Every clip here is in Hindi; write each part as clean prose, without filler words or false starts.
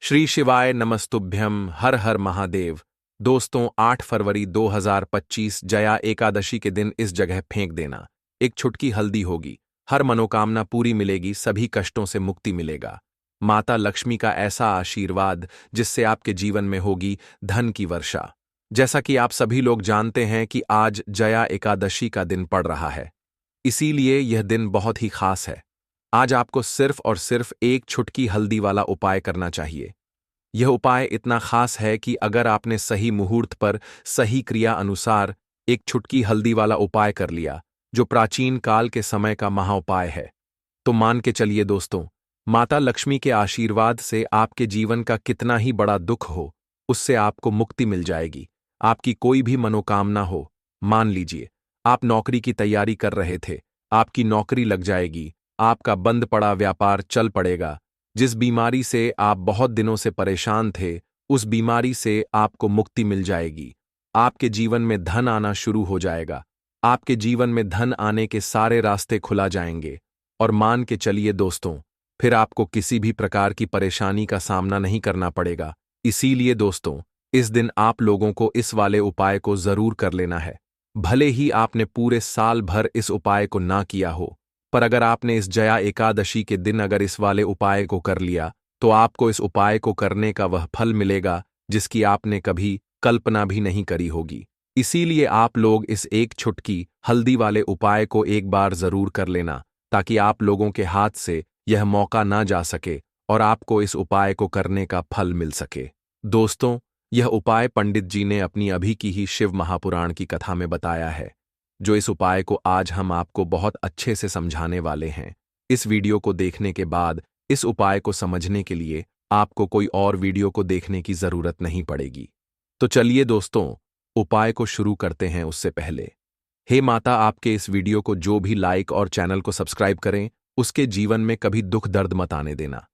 श्री शिवाय नमस्तुभ्यम हर हर महादेव। दोस्तों 8 फरवरी 2025 जया एकादशी के दिन इस जगह फेंक देना। एक छुटकी हल्दी होगी, हर मनोकामना पूरी मिलेगी, सभी कष्टों से मुक्ति मिलेगा। माता लक्ष्मी का ऐसा आशीर्वाद जिससे आपके जीवन में होगी धन की वर्षा। जैसा कि आप सभी लोग जानते हैं कि आज जया एकादशी का दिन पड़ रहा है, इसीलिए यह दिन बहुत ही खास है। आज आपको सिर्फ और सिर्फ एक छुटकी हल्दी वाला उपाय करना चाहिए। यह उपाय इतना खास है कि अगर आपने सही मुहूर्त पर सही क्रिया अनुसार एक छुटकी हल्दी वाला उपाय कर लिया, जो प्राचीन काल के समय का महाउपाय है, तो मान के चलिए दोस्तों, माता लक्ष्मी के आशीर्वाद से आपके जीवन का कितना ही बड़ा दुख हो, उससे आपको मुक्ति मिल जाएगी। आपकी कोई भी मनोकामना हो, मान लीजिए आप नौकरी की तैयारी कर रहे थे, आपकी नौकरी लग जाएगी, आपका बंद पड़ा व्यापार चल पड़ेगा, जिस बीमारी से आप बहुत दिनों से परेशान थे, उस बीमारी से आपको मुक्ति मिल जाएगी। आपके जीवन में धन आना शुरू हो जाएगा, आपके जीवन में धन आने के सारे रास्ते खुला जाएंगे। और मान के चलिए दोस्तों, फिर आपको किसी भी प्रकार की परेशानी का सामना नहीं करना पड़ेगा। इसीलिए दोस्तों, इस दिन आप लोगों को इस वाले उपाय को जरूर कर लेना है। भले ही आपने पूरे साल भर इस उपाय को ना किया हो, पर अगर आपने इस जया एकादशी के दिन अगर इस वाले उपाय को कर लिया, तो आपको इस उपाय को करने का वह फल मिलेगा जिसकी आपने कभी कल्पना भी नहीं करी होगी। इसीलिए आप लोग इस एक छुटकी हल्दी वाले उपाय को एक बार जरूर कर लेना, ताकि आप लोगों के हाथ से यह मौका ना जा सके और आपको इस उपाय को करने का फल मिल सके। दोस्तों, यह उपाय पंडित जी ने अपनी अभी की ही शिव महापुराण की कथा में बताया है, जो इस उपाय को आज हम आपको बहुत अच्छे से समझाने वाले हैं। इस वीडियो को देखने के बाद इस उपाय को समझने के लिए आपको कोई और वीडियो को देखने की जरूरत नहीं पड़ेगी। तो चलिए दोस्तों, उपाय को शुरू करते हैं। उससे पहले, हे माता, आपके इस वीडियो को जो भी लाइक और चैनल को सब्सक्राइब करें, उसके जीवन में कभी दुख दर्द मत आने देना।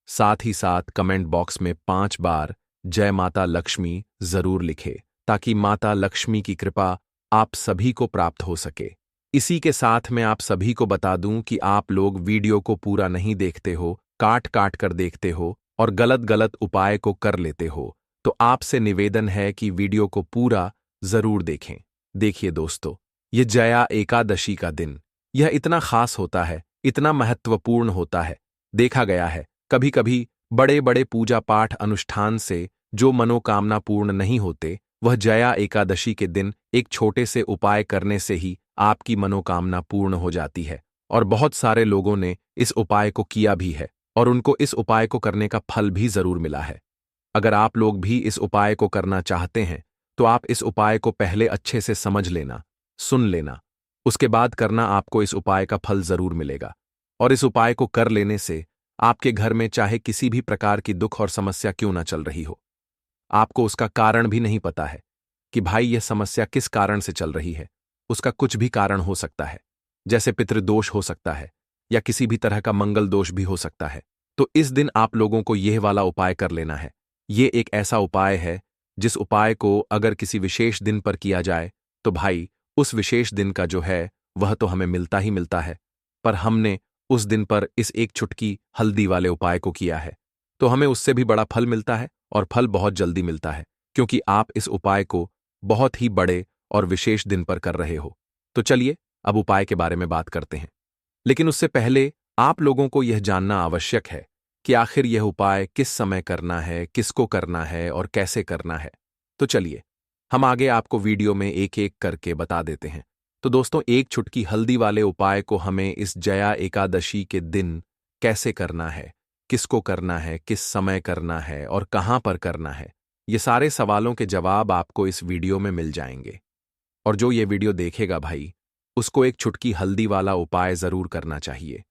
साथ ही साथ कमेंट बॉक्स में 5 बार जय माता लक्ष्मी जरूर लिखे, ताकि माता लक्ष्मी की कृपा आप सभी को प्राप्त हो सके। इसी के साथ मैं आप सभी को बता दूं कि आप लोग वीडियो को पूरा नहीं देखते हो, काट काट कर देखते हो और गलत गलत उपाय को कर लेते हो, तो आपसे निवेदन है कि वीडियो को पूरा जरूर देखें। देखिए दोस्तों, ये जया एकादशी का दिन, यह इतना खास होता है, इतना महत्वपूर्ण होता है। देखा गया है कभी कभी बड़े बड़े पूजा पाठ अनुष्ठान से जो मनोकामना पूर्ण नहीं होते, वह जया एकादशी के दिन एक छोटे से उपाय करने से ही आपकी मनोकामना पूर्ण हो जाती है। और बहुत सारे लोगों ने इस उपाय को किया भी है और उनको इस उपाय को करने का फल भी जरूर मिला है। अगर आप लोग भी इस उपाय को करना चाहते हैं, तो आप इस उपाय को पहले अच्छे से समझ लेना, सुन लेना, उसके बाद करना, आपको इस उपाय का फल जरूर मिलेगा। और इस उपाय को कर लेने से आपके घर में चाहे किसी भी प्रकार की दुख और समस्या क्यों ना चल रही हो, आपको उसका कारण भी नहीं पता है कि भाई यह समस्या किस कारण से चल रही है, उसका कुछ भी कारण हो सकता है, जैसे पितृदोष हो सकता है या किसी भी तरह का मंगल दोष भी हो सकता है। तो इस दिन आप लोगों को यह वाला उपाय कर लेना है। ये एक ऐसा उपाय है जिस उपाय को अगर किसी विशेष दिन पर किया जाए, तो भाई उस विशेष दिन का जो है वह तो हमें मिलता ही मिलता है, पर हमने उस दिन पर इस एक छुटकी हल्दी वाले उपाय को किया है, तो हमें उससे भी बड़ा फल मिलता है और फल बहुत जल्दी मिलता है, क्योंकि आप इस उपाय को बहुत ही बड़े और विशेष दिन पर कर रहे हो। तो चलिए अब उपाय के बारे में बात करते हैं। लेकिन उससे पहले आप लोगों को यह जानना आवश्यक है कि आखिर यह उपाय किस समय करना है, किसको करना है और कैसे करना है। तो चलिए हम आगे आपको वीडियो में एक एक करके बता देते हैं। तो दोस्तों, एक छुटकी हल्दी वाले उपाय को हमें इस जया एकादशी के दिन कैसे करना है, किसको करना है, किस समय करना है और कहां पर करना है, ये सारे सवालों के जवाब आपको इस वीडियो में मिल जाएंगे। और जो ये वीडियो देखेगा भाई, उसको एक छुटकी हल्दी वाला उपाय जरूर करना चाहिए,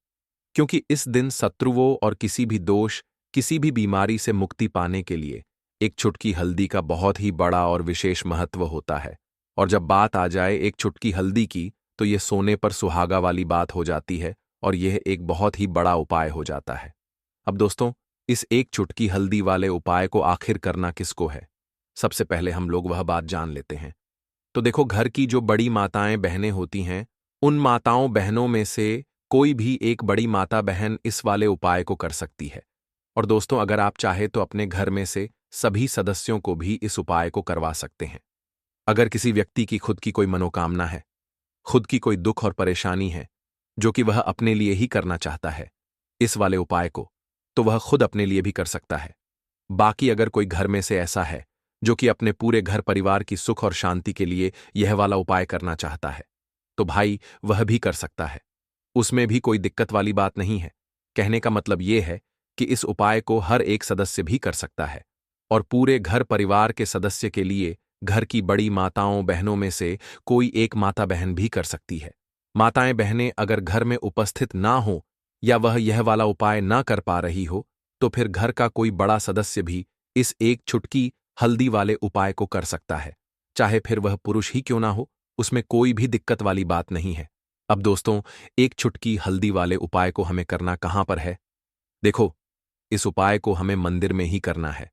क्योंकि इस दिन शत्रुओं और किसी भी दोष, किसी भी बीमारी से मुक्ति पाने के लिए एक छुटकी हल्दी का बहुत ही बड़ा और विशेष महत्व होता है। और जब बात आ जाए एक छुटकी हल्दी की, तो यह सोने पर सुहागा वाली बात हो जाती है और यह एक बहुत ही बड़ा उपाय हो जाता है। अब दोस्तों, इस एक चुटकी हल्दी वाले उपाय को आखिर करना किसको है, सबसे पहले हम लोग वह बात जान लेते हैं। तो देखो, घर की जो बड़ी माताएं बहनें होती हैं, उन माताओं बहनों में से कोई भी एक बड़ी माता बहन इस वाले उपाय को कर सकती है। और दोस्तों, अगर आप चाहे तो अपने घर में से सभी सदस्यों को भी इस उपाय को करवा सकते हैं। अगर किसी व्यक्ति की खुद की कोई मनोकामना है, खुद की कोई दुख और परेशानी है, जो कि वह अपने लिए ही करना चाहता है, इस वाले उपाय को, तो वह खुद अपने लिए भी कर सकता है। बाकी अगर कोई घर में से ऐसा है जो कि अपने पूरे घर परिवार की सुख और शांति के लिए यह वाला उपाय करना चाहता है, तो भाई वह भी कर सकता है। उसमें भी कोई दिक्कत वाली बात नहीं है। कहने का मतलब यह है कि इस उपाय को हर एक सदस्य भी कर सकता है और पूरे घर परिवार के सदस्य के लिए घर की बड़ी माताओं बहनों में से कोई एक माता बहन भी कर सकती है। माताएं बहनें अगर घर में उपस्थित ना हो या वह यह वाला उपाय ना कर पा रही हो, तो फिर घर का कोई बड़ा सदस्य भी इस एक छुटकी हल्दी वाले उपाय को कर सकता है। चाहे फिर वह पुरुष ही क्यों ना हो, उसमें कोई भी दिक्कत वाली बात नहीं है। अब दोस्तों, एक छुटकी हल्दी वाले उपाय को हमें करना कहां पर है? देखो, इस उपाय को हमें मंदिर में ही करना है।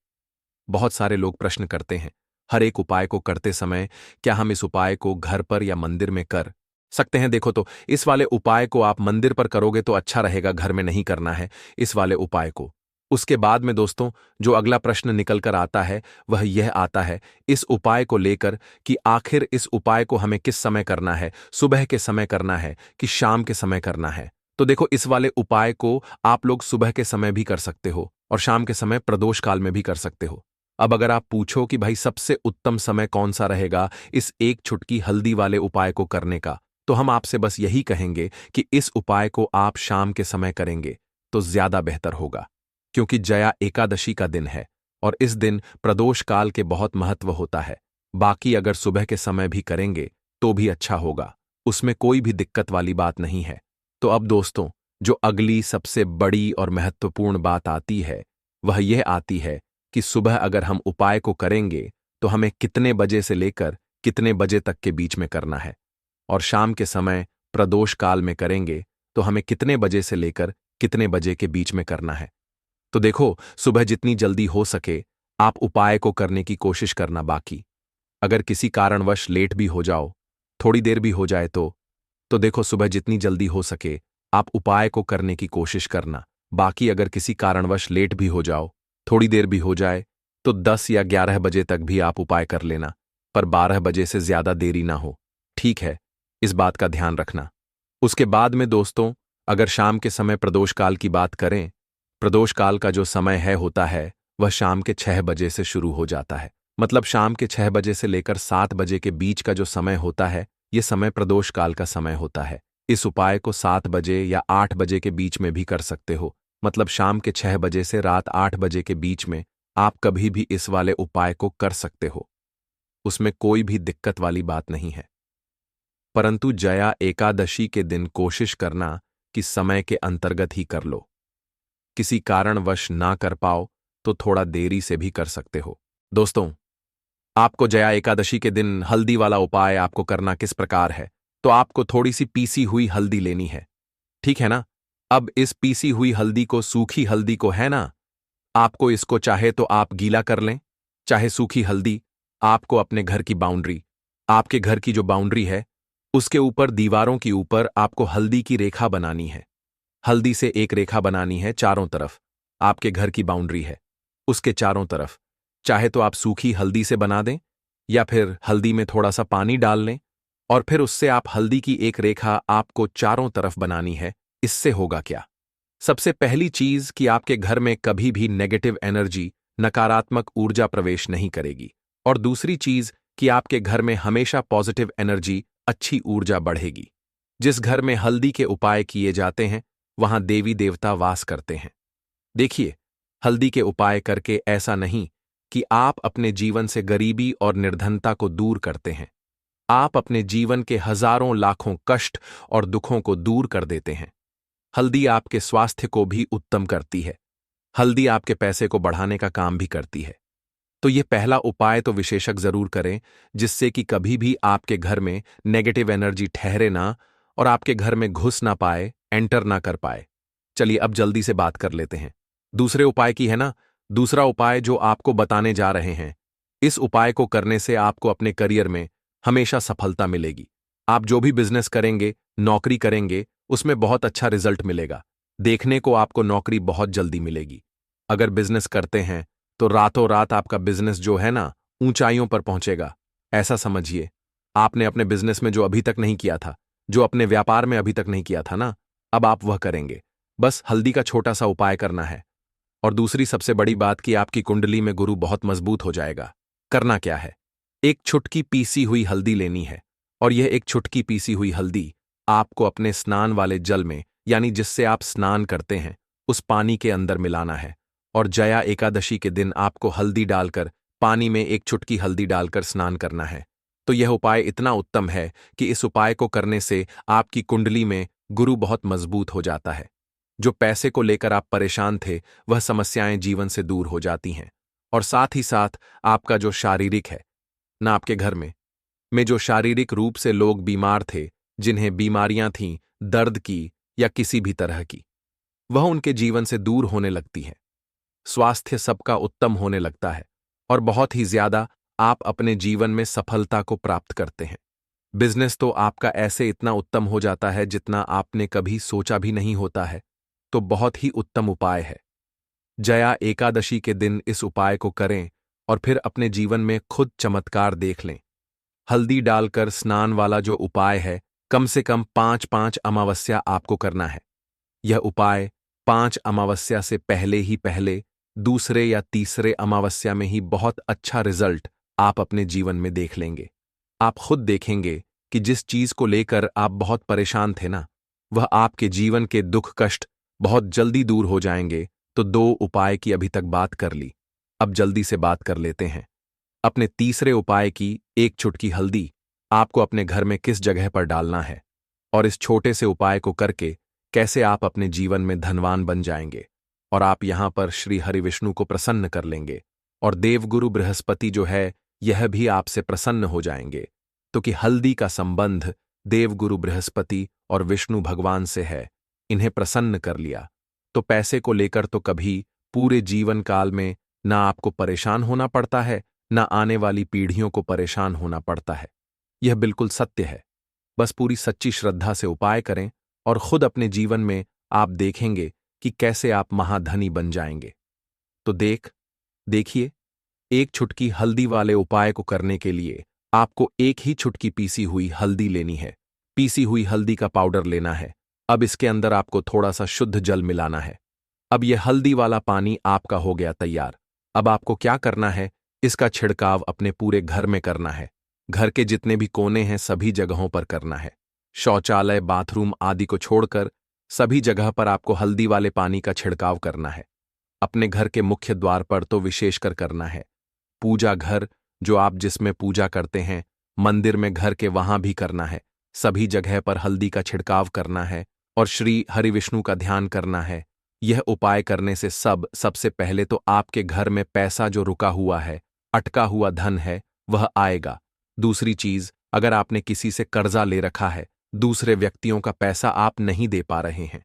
बहुत सारे लोग प्रश्न करते हैं, हर एक उपाय को करते समय क्या हम इस उपाय को घर पर या मंदिर में कर सकते हैं? देखो, तो इस वाले उपाय को आप मंदिर पर करोगे तो अच्छा रहेगा, घर में नहीं करना है इस वाले उपाय को। उसके बाद में दोस्तों, जो अगला प्रश्न निकल कर आता है वह यह आता है इस उपाय को लेकर कि आखिर इस उपाय को हमें किस समय करना है, सुबह के समय करना है कि शाम के समय करना है? तो देखो, इस वाले उपाय को आप लोग सुबह के समय भी कर सकते हो और शाम के समय प्रदोष काल में भी कर सकते हो। अब अगर आप पूछो कि भाई सबसे उत्तम समय कौन सा रहेगा इस एक छुटकी हल्दी वाले उपाय को करने का, तो हम आपसे बस यही कहेंगे कि इस उपाय को आप शाम के समय करेंगे तो ज्यादा बेहतर होगा, क्योंकि जया एकादशी का दिन है और इस दिन प्रदोष काल के बहुत महत्व होता है। बाकी अगर सुबह के समय भी करेंगे तो भी अच्छा होगा, उसमें कोई भी दिक्कत वाली बात नहीं है। तो अब दोस्तों, जो अगली सबसे बड़ी और महत्वपूर्ण बात आती है वह यह आती है कि सुबह अगर हम उपाय को करेंगे तो हमें कितने बजे से लेकर कितने बजे तक के बीच में करना है, और शाम के समय प्रदोष काल में करेंगे तो हमें कितने बजे से लेकर कितने बजे के बीच में करना है। तो देखो, सुबह जितनी जल्दी हो सके आप उपाय को करने की कोशिश करना। बाकी अगर किसी कारणवश लेट भी हो जाओ, थोड़ी देर भी हो जाए तो देखो, सुबह जितनी जल्दी हो सके आप उपाय को करने की कोशिश करना। बाकी अगर किसी कारणवश लेट भी हो जाओ, थोड़ी देर भी हो जाए, तो 10 या 11 बजे तक भी आप उपाय कर लेना, पर 12 बजे से ज्यादा देरी ना हो। ठीक है, इस बात का ध्यान रखना। उसके बाद में दोस्तों, अगर शाम के समय प्रदोष काल की बात करें, प्रदोष काल का जो समय होता है वह शाम के 6 बजे से शुरू हो जाता है। मतलब शाम के 6 बजे से लेकर 7 बजे के बीच का जो समय होता है, यह समय प्रदोष काल का समय होता है। इस उपाय को 7 बजे या 8 बजे के बीच में भी कर सकते हो। मतलब शाम के 6 बजे से रात 8 बजे के बीच में आप कभी भी इस वाले उपाय को कर सकते हो, उसमें कोई भी दिक्कत वाली बात नहीं है। परंतु जया एकादशी के दिन कोशिश करना कि समय के अंतर्गत ही कर लो। किसी कारणवश ना कर पाओ तो थोड़ा देरी से भी कर सकते हो। दोस्तों, आपको जया एकादशी के दिन हल्दी वाला उपाय आपको करना किस प्रकार है? तो आपको थोड़ी सी पीसी हुई हल्दी लेनी है, ठीक है ना? अब इस पीसी हुई हल्दी को, सूखी हल्दी को, है ना, आपको इसको चाहे तो आप गीला कर लें, चाहे सूखी हल्दी आपको अपने घर की बाउंड्री, आपके घर की जो बाउंड्री है उसके ऊपर, दीवारों के ऊपर आपको हल्दी की रेखा बनानी है। हल्दी से एक रेखा बनानी है चारों तरफ। आपके घर की बाउंड्री है उसके चारों तरफ, चाहे तो आप सूखी हल्दी से बना दें या फिर हल्दी में थोड़ा सा पानी डाल लें और फिर उससे आप हल्दी की एक रेखा आपको चारों तरफ बनानी है। इससे होगा क्या? सबसे पहली चीज कि आपके घर में कभी भी नेगेटिव एनर्जी, नकारात्मक ऊर्जा प्रवेश नहीं करेगी, और दूसरी चीज कि आपके घर में हमेशा पॉजिटिव एनर्जी, अच्छी ऊर्जा बढ़ेगी। जिस घर में हल्दी के उपाय किए जाते हैं वहां देवी देवता वास करते हैं। देखिए, हल्दी के उपाय करके ऐसा नहीं कि आप अपने जीवन से गरीबी और निर्धनता को दूर करते हैं, आप अपने जीवन के हजारों लाखों कष्ट और दुखों को दूर कर देते हैं। हल्दी आपके स्वास्थ्य को भी उत्तम करती है, हल्दी आपके पैसे को बढ़ाने का काम भी करती है। तो ये पहला उपाय तो विशेषज्ञ जरूर करें, जिससे कि कभी भी आपके घर में नेगेटिव एनर्जी ठहरे ना और आपके घर में घुस ना पाए, एंटर ना कर पाए। चलिए अब जल्दी से बात कर लेते हैं दूसरे उपाय की, है ना। दूसरा उपाय जो आपको बताने जा रहे हैं, इस उपाय को करने से आपको अपने करियर में हमेशा सफलता मिलेगी। आप जो भी बिजनेस करेंगे, नौकरी करेंगे, उसमें बहुत अच्छा रिजल्ट मिलेगा। देखने को आपको नौकरी बहुत जल्दी मिलेगी। अगर बिजनेस करते हैं तो रातों रात आपका बिजनेस जो है ना ऊंचाइयों पर पहुंचेगा। ऐसा समझिए, आपने अपने बिजनेस में जो अभी तक नहीं किया था, जो अपने व्यापार में अभी तक नहीं किया था ना, अब आप वह करेंगे। बस हल्दी का छोटा सा उपाय करना है। और दूसरी सबसे बड़ी बात कि आपकी कुंडली में गुरु बहुत मजबूत हो जाएगा। करना क्या है? एक चुटकी पीसी हुई हल्दी लेनी है, और यह एक चुटकी पीसी हुई हल्दी आपको अपने स्नान वाले जल में, यानी जिससे आप स्नान करते हैं, उस पानी के अंदर मिलाना है। और जया एकादशी के दिन आपको हल्दी डालकर, पानी में एक चुटकी हल्दी डालकर स्नान करना है। तो यह उपाय इतना उत्तम है कि इस उपाय को करने से आपकी कुंडली में गुरु बहुत मजबूत हो जाता है। जो पैसे को लेकर आप परेशान थे, वह समस्याएं जीवन से दूर हो जाती हैं। और साथ ही साथ आपका जो शारीरिक है ना, आपके घर में जो शारीरिक रूप से लोग बीमार थे, जिन्हें बीमारियां थीं दर्द की या किसी भी तरह की, वह उनके जीवन से दूर होने लगती है। स्वास्थ्य सबका उत्तम होने लगता है और बहुत ही ज्यादा आप अपने जीवन में सफलता को प्राप्त करते हैं। बिजनेस तो आपका ऐसे इतना उत्तम हो जाता है जितना आपने कभी सोचा भी नहीं होता है। तो बहुत ही उत्तम उपाय है। जया एकादशी के दिन इस उपाय को करें और फिर अपने जीवन में खुद चमत्कार देख लें। हल्दी डालकर स्नान वाला जो उपाय है, कम से कम 5-5 अमावस्या आपको करना है। यह उपाय 5 अमावस्या से पहले, दूसरे या तीसरे अमावस्या में ही बहुत अच्छा रिजल्ट आप अपने जीवन में देख लेंगे। आप खुद देखेंगे कि जिस चीज को लेकर आप बहुत परेशान थे ना, वह आपके जीवन के दुख कष्ट बहुत जल्दी दूर हो जाएंगे। तो 2 उपाय की अभी तक बात कर ली, अब जल्दी से बात कर लेते हैं अपने तीसरे उपाय की। एक चुटकी हल्दी आपको अपने घर में किस जगह पर डालना है, और इस छोटे से उपाय को करके कैसे आप अपने जीवन में धनवान बन जाएंगे, और आप यहां पर श्री हरिविष्णु को प्रसन्न कर लेंगे, और देवगुरु बृहस्पति जो है यह भी आपसे प्रसन्न हो जाएंगे। तो कि हल्दी का संबंध देवगुरु बृहस्पति और विष्णु भगवान से है, इन्हें प्रसन्न कर लिया तो पैसे को लेकर तो कभी पूरे जीवन काल में ना आपको परेशान होना पड़ता है, ना आने वाली पीढ़ियों को परेशान होना पड़ता है। यह बिल्कुल सत्य है। बस पूरी सच्ची श्रद्धा से उपाय करें और खुद अपने जीवन में आप देखेंगे कि कैसे आप महाधनी बन जाएंगे। तो देखिए, एक चुटकी हल्दी वाले उपाय को करने के लिए आपको एक ही चुटकी पीसी हुई हल्दी लेनी है। पीसी हुई हल्दी का पाउडर लेना है। अब इसके अंदर आपको थोड़ा सा शुद्ध जल मिलाना है। अब यह हल्दी वाला पानी आपका हो गया तैयार। अब आपको क्या करना है, इसका छिड़काव अपने पूरे घर में करना है। घर के जितने भी कोने हैं सभी जगहों पर करना है। शौचालय, बाथरूम आदि को छोड़कर सभी जगह पर आपको हल्दी वाले पानी का छिड़काव करना है। अपने घर के मुख्य द्वार पर तो विशेषकर करना है। पूजा घर जो आप जिसमें पूजा करते हैं, मंदिर में घर के वहां भी करना है। सभी जगह पर हल्दी का छिड़काव करना है और श्री हरिविष्णु का ध्यान करना है। यह उपाय करने से सबसे पहले तो आपके घर में पैसा जो रुका हुआ है, अटका हुआ धन है, वह आएगा। दूसरी चीज, अगर आपने किसी से कर्जा ले रखा है, दूसरे व्यक्तियों का पैसा आप नहीं दे पा रहे हैं,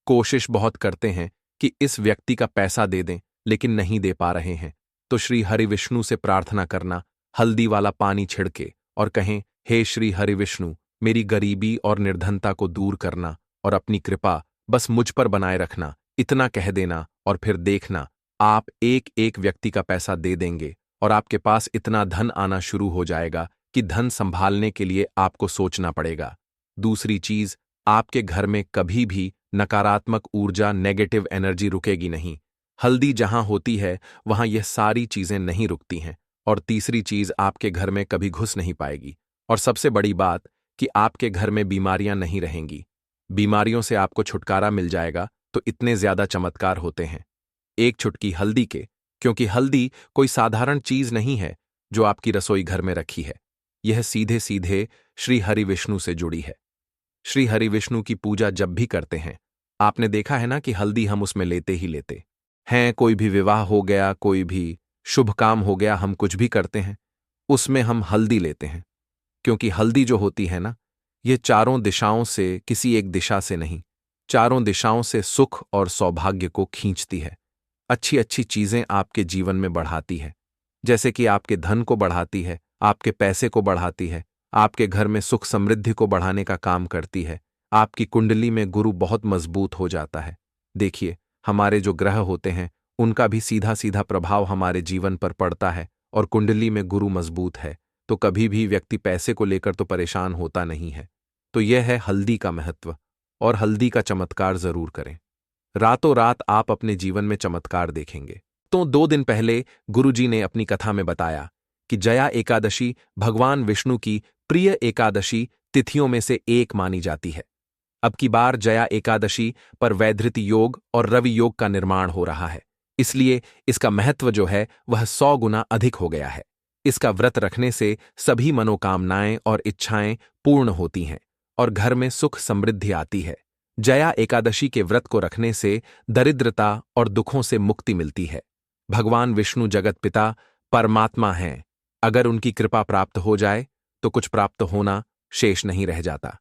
कोशिश बहुत करते हैं कि इस व्यक्ति का पैसा दे दें लेकिन नहीं दे पा रहे हैं, तो श्री हरिविष्णु से प्रार्थना करना, हल्दी वाला पानी छिड़के और कहें, हे श्री हरिविष्णु, मेरी गरीबी और निर्धनता को दूर करना और अपनी कृपा बस मुझ पर बनाए रखना। इतना कह देना और फिर देखना, आप एक एक व्यक्ति का पैसा दे देंगे और आपके पास इतना धन आना शुरू हो जाएगा कि धन संभालने के लिए आपको सोचना पड़ेगा। दूसरी चीज, आपके घर में कभी भी नकारात्मक ऊर्जा, नेगेटिव एनर्जी रुकेगी नहीं। हल्दी जहां होती है वहां यह सारी चीजें नहीं रुकती हैं। और तीसरी चीज, आपके घर में कभी घुस नहीं पाएगी। और सबसे बड़ी बात कि आपके घर में बीमारियां नहीं रहेंगी। बीमारियों से आपको छुटकारा मिल जाएगा। तो इतने ज्यादा चमत्कार होते हैं एक चुटकी हल्दी के, क्योंकि हल्दी कोई साधारण चीज नहीं है जो आपकी रसोई घर में रखी है। यह सीधे सीधे श्री हरिविष्णु से जुड़ी है। श्री हरिविष्णु की पूजा जब भी करते हैं, आपने देखा है ना कि हल्दी हम उसमें लेते ही लेते हैं। कोई भी विवाह हो गया, कोई भी शुभ काम हो गया, हम कुछ भी करते हैं उसमें हम हल्दी लेते हैं। क्योंकि हल्दी जो होती है ना, ये चारों दिशाओं से, किसी एक दिशा से नहीं, चारों दिशाओं से सुख और सौभाग्य को खींचती है। अच्छी अच्छी चीजें आपके जीवन में बढ़ाती है, जैसे कि आपके धन को बढ़ाती है, आपके पैसे को बढ़ाती है, आपके घर में सुख समृद्धि को बढ़ाने का काम करती है। आपकी कुंडली में गुरु बहुत मजबूत हो जाता है। देखिए, हमारे जो ग्रह होते हैं उनका भी सीधा सीधा प्रभाव हमारे जीवन पर पड़ता है। और कुंडली में गुरु मजबूत है तो कभी भी व्यक्ति पैसे को लेकर तो परेशान होता नहीं है। तो यह है हल्दी का महत्व। और हल्दी का चमत्कार जरूर करें, रातों रात आप अपने जीवन में चमत्कार देखेंगे। तो 2 दिन पहले गुरुजी ने अपनी कथा में बताया कि जया एकादशी भगवान विष्णु की प्रिय एकादशी तिथियों में से एक मानी जाती है। अब की बार जया एकादशी पर वैधृति योग और रवि योग का निर्माण हो रहा है, इसलिए इसका महत्व जो है वह 100 गुना अधिक हो गया है। इसका व्रत रखने से सभी मनोकामनाएं और इच्छाएं पूर्ण होती हैं और घर में सुख समृद्धि आती है। जया एकादशी के व्रत को रखने से दरिद्रता और दुखों से मुक्ति मिलती है। भगवान विष्णु जगत पिता परमात्मा हैं, अगर उनकी कृपा प्राप्त हो जाए तो कुछ प्राप्त होना शेष नहीं रह जाता।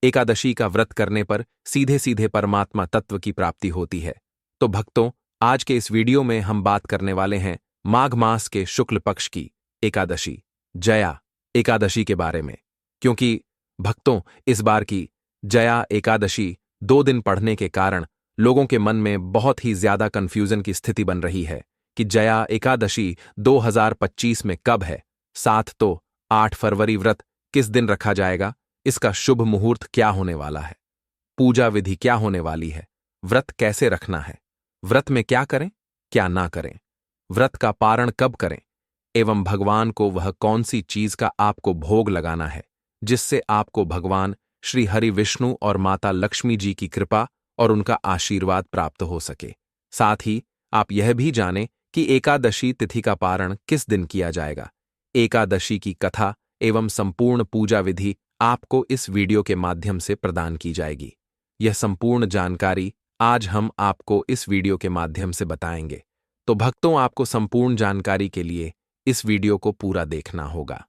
एकादशी का व्रत करने पर सीधे सीधे परमात्मा तत्व की प्राप्ति होती है। तो भक्तों, आज के इस वीडियो में हम बात करने वाले हैं माघ मास के शुक्ल पक्ष की एकादशी जया एकादशी के बारे में। क्योंकि भक्तों, इस बार की जया एकादशी 2 दिन पढ़ने के कारण लोगों के मन में बहुत ही ज्यादा कंफ्यूजन की स्थिति बन रही है कि जया एकादशी 2025 में कब है। साथ तो 8 फरवरी व्रत किस दिन रखा जाएगा, इसका शुभ मुहूर्त क्या होने वाला है, पूजा विधि क्या होने वाली है, व्रत कैसे रखना है, व्रत में क्या करें क्या ना करें, व्रत का पारण कब करें, एवं भगवान को वह कौन सी चीज का आपको भोग लगाना है जिससे आपको भगवान श्री हरि विष्णु और माता लक्ष्मी जी की कृपा और उनका आशीर्वाद प्राप्त हो सके। साथ ही आप यह भी जानें कि एकादशी तिथि का पारण किस दिन किया जाएगा। एकादशी की कथा एवं संपूर्ण पूजा विधि आपको इस वीडियो के माध्यम से प्रदान की जाएगी। यह संपूर्ण जानकारी आज हम आपको इस वीडियो के माध्यम से बताएंगे। तो भक्तों, आपको संपूर्ण जानकारी के लिए इस वीडियो को पूरा देखना होगा।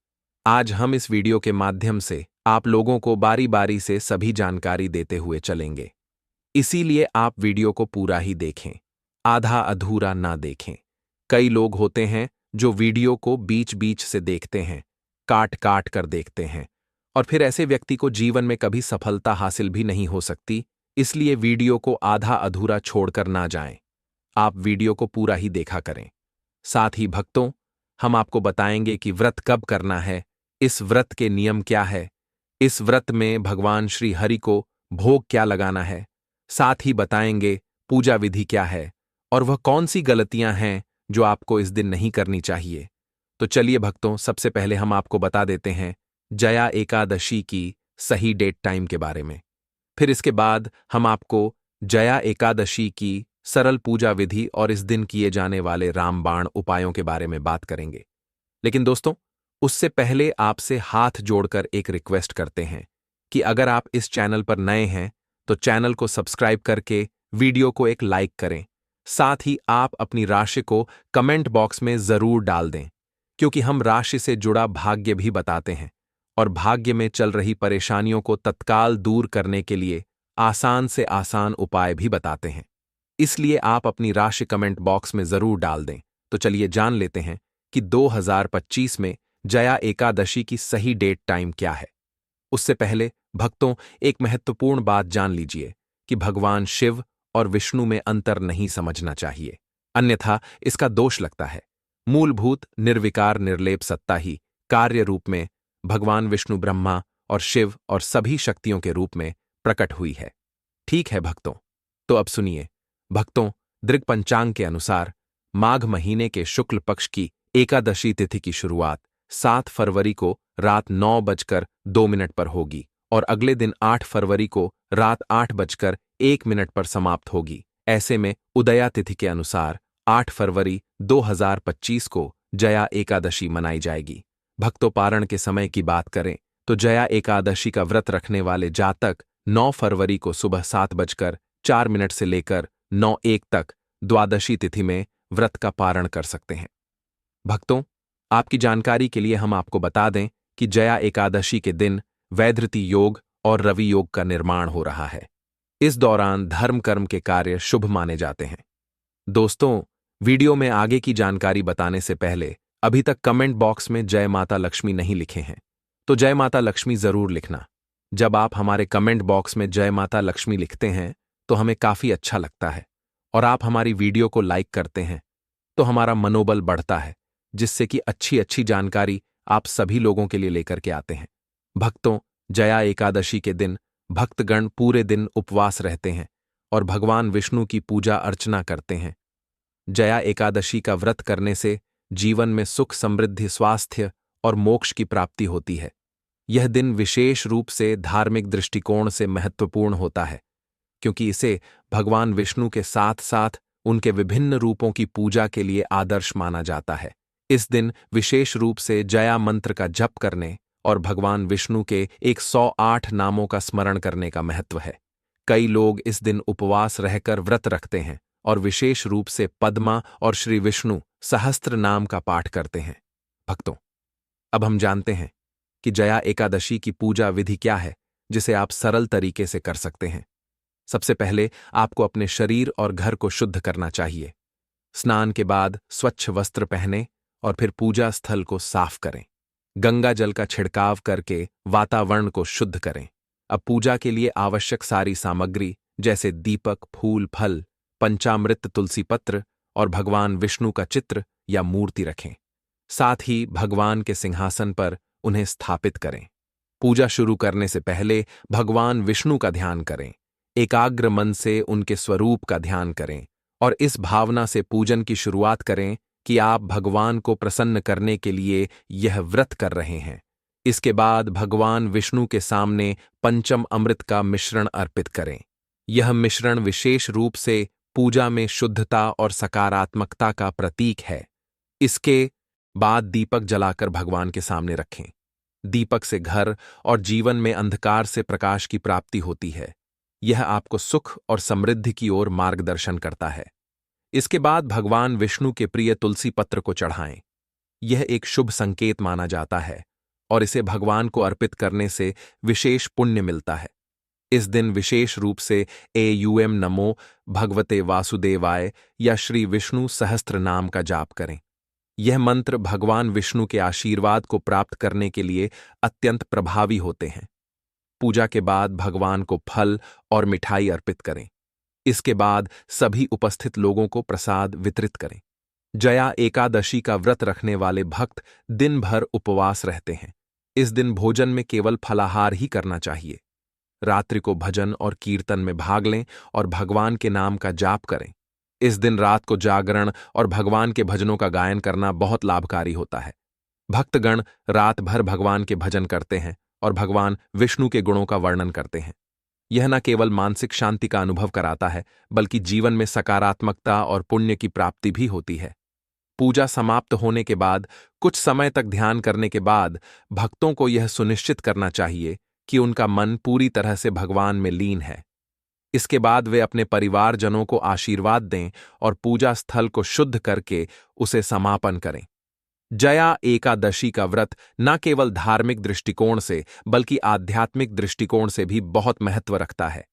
आज हम इस वीडियो के माध्यम से आप लोगों को बारी बारी से सभी जानकारी देते हुए चलेंगे, इसीलिए आप वीडियो को पूरा ही देखें, आधा अधूरा ना देखें। कई लोग होते हैं जो वीडियो को बीच बीच से देखते हैं, काट काट कर देखते हैं, और फिर ऐसे व्यक्ति को जीवन में कभी सफलता हासिल भी नहीं हो सकती। इसलिए वीडियो को आधा अधूरा छोड़कर ना जाएं, आप वीडियो को पूरा ही देखा करें। साथ ही भक्तों, हम आपको बताएंगे कि व्रत कब करना है, इस व्रत के नियम क्या है, इस व्रत में भगवान श्री हरि को भोग क्या लगाना है। साथ ही बताएंगे पूजा विधि क्या है और वह कौन सी गलतियां हैं जो आपको इस दिन नहीं करनी चाहिए। तो चलिए भक्तों, सबसे पहले हम आपको बता देते हैं जया एकादशी की सही डेट टाइम के बारे में। फिर इसके बाद हम आपको जया एकादशी की सरल पूजा विधि और इस दिन किए जाने वाले रामबाण उपायों के बारे में बात करेंगे। लेकिन दोस्तों, उससे पहले आपसे हाथ जोड़कर एक रिक्वेस्ट करते हैं कि अगर आप इस चैनल पर नए हैं तो चैनल को सब्सक्राइब करके वीडियो को एक लाइक करें। साथ ही आप अपनी राशि को कमेंट बॉक्स में जरूर डाल दें, क्योंकि हम राशि से जुड़ा भाग्य भी बताते हैं और भाग्य में चल रही परेशानियों को तत्काल दूर करने के लिए आसान से आसान उपाय भी बताते हैं। इसलिए आप अपनी राशि कमेंट बॉक्स में जरूर डाल दें। तो चलिए जान लेते हैं कि 2025 में जया एकादशी की सही डेट टाइम क्या है। उससे पहले भक्तों, एक महत्वपूर्ण बात जान लीजिए कि भगवान शिव और विष्णु में अंतर नहीं समझना चाहिए, अन्यथा इसका दोष लगता है। मूलभूत निर्विकार निर्लेप सत्ता ही कार्य रूप में भगवान विष्णु ब्रह्मा और शिव और सभी शक्तियों के रूप में प्रकट हुई है। ठीक है भक्तों, तो अब सुनिए भक्तों, दृग पंचांग के अनुसार माघ महीने के शुक्ल पक्ष की एकादशी तिथि की शुरुआत 7 फरवरी को रात 9:02 पर होगी और अगले दिन 8 फरवरी को रात 8:01 पर समाप्त होगी। ऐसे में उदया तिथि के अनुसार 8 फरवरी 2025 को जया एकादशी मनाई जाएगी। भक्तों, पारण के समय की बात करें तो जया एकादशी का व्रत रखने वाले जातक 9 फरवरी को सुबह 7:04 से लेकर 9:01 तक द्वादशी तिथि में व्रत का पारण कर सकते हैं। भक्तों, आपकी जानकारी के लिए हम आपको बता दें कि जया एकादशी के दिन वैधृति योग और रवि योग का निर्माण हो रहा है। इस दौरान धर्म कर्म के कार्य शुभ माने जाते हैं। दोस्तों, वीडियो में आगे की जानकारी बताने से पहले अभी तक कमेंट बॉक्स में जय माता लक्ष्मी नहीं लिखे हैं तो जय माता लक्ष्मी जरूर लिखना। जब आप हमारे कमेंट बॉक्स में जय माता लक्ष्मी लिखते हैं तो हमें काफी अच्छा लगता है और आप हमारी वीडियो को लाइक करते हैं तो हमारा मनोबल बढ़ता है, जिससे कि अच्छी अच्छी जानकारी आप सभी लोगों के लिए लेकर के आते हैं। भक्तों, जया एकादशी के दिन भक्तगण पूरे दिन उपवास रहते हैं और भगवान विष्णु की पूजा अर्चना करते हैं। जया एकादशी का व्रत करने से जीवन में सुख, समृद्धि, स्वास्थ्य और मोक्ष की प्राप्ति होती है। यह दिन विशेष रूप से धार्मिक दृष्टिकोण से महत्वपूर्ण होता है, क्योंकि इसे भगवान विष्णु के साथ साथ उनके विभिन्न रूपों की पूजा के लिए आदर्श माना जाता है। इस दिन विशेष रूप से जया मंत्र का जप करने और भगवान विष्णु के 108 नामों का स्मरण करने का महत्व है। कई लोग इस दिन उपवास रहकर व्रत रखते हैं और विशेष रूप से पद्मा और श्री विष्णु सहस्त्र नाम का पाठ करते हैं। भक्तों, अब हम जानते हैं कि जया एकादशी की पूजा विधि क्या है, जिसे आप सरल तरीके से कर सकते हैं। सबसे पहले आपको अपने शरीर और घर को शुद्ध करना चाहिए। स्नान के बाद स्वच्छ वस्त्र पहनें और फिर पूजा स्थल को साफ करें। गंगा जल का छिड़काव करके वातावरण को शुद्ध करें। अब पूजा के लिए आवश्यक सारी सामग्री जैसे दीपक, फूल, फल, पंचामृत, तुलसी पत्र और भगवान विष्णु का चित्र या मूर्ति रखें। साथ ही भगवान के सिंहासन पर उन्हें स्थापित करें। पूजा शुरू करने से पहले भगवान विष्णु का ध्यान करें। एकाग्र मन से उनके स्वरूप का ध्यान करें और इस भावना से पूजन की शुरुआत करें कि आप भगवान को प्रसन्न करने के लिए यह व्रत कर रहे हैं। इसके बाद भगवान विष्णु के सामने पंचम अमृत का मिश्रण अर्पित करें। यह मिश्रण विशेष रूप से पूजा में शुद्धता और सकारात्मकता का प्रतीक है। इसके बाद दीपक जलाकर भगवान के सामने रखें। दीपक से घर और जीवन में अंधकार से प्रकाश की प्राप्ति होती है। यह आपको सुख और समृद्धि की ओर मार्गदर्शन करता है। इसके बाद भगवान विष्णु के प्रिय तुलसी पत्र को चढ़ाएं। यह एक शुभ संकेत माना जाता है और इसे भगवान को अर्पित करने से विशेष पुण्य मिलता है। इस दिन विशेष रूप से एयूएम नमो भगवते वासुदेवाय या श्री विष्णु सहस्त्र नाम का जाप करें। यह मंत्र भगवान विष्णु के आशीर्वाद को प्राप्त करने के लिए अत्यंत प्रभावी होते हैं। पूजा के बाद भगवान को फल और मिठाई अर्पित करें। इसके बाद सभी उपस्थित लोगों को प्रसाद वितरित करें। जया एकादशी का व्रत रखने वाले भक्त दिन भर उपवास रहते हैं। इस दिन भोजन में केवल फलाहार ही करना चाहिए। रात्रि को भजन और कीर्तन में भाग लें और भगवान के नाम का जाप करें। इस दिन रात को जागरण और भगवान के भजनों का गायन करना बहुत लाभकारी होता है। भक्तगण रात भर भगवान के भजन करते हैं और भगवान विष्णु के गुणों का वर्णन करते हैं। यह न केवल मानसिक शांति का अनुभव कराता है, बल्कि जीवन में सकारात्मकता और पुण्य की प्राप्ति भी होती है। पूजा समाप्त होने के बाद कुछ समय तक ध्यान करने के बाद भक्तों को यह सुनिश्चित करना चाहिए कि उनका मन पूरी तरह से भगवान में लीन है। इसके बाद वे अपने परिवारजनों को आशीर्वाद दें और पूजा स्थल को शुद्ध करके उसे समापन करें। जया एकादशी का व्रत न केवल धार्मिक दृष्टिकोण से बल्कि आध्यात्मिक दृष्टिकोण से भी बहुत महत्व रखता है।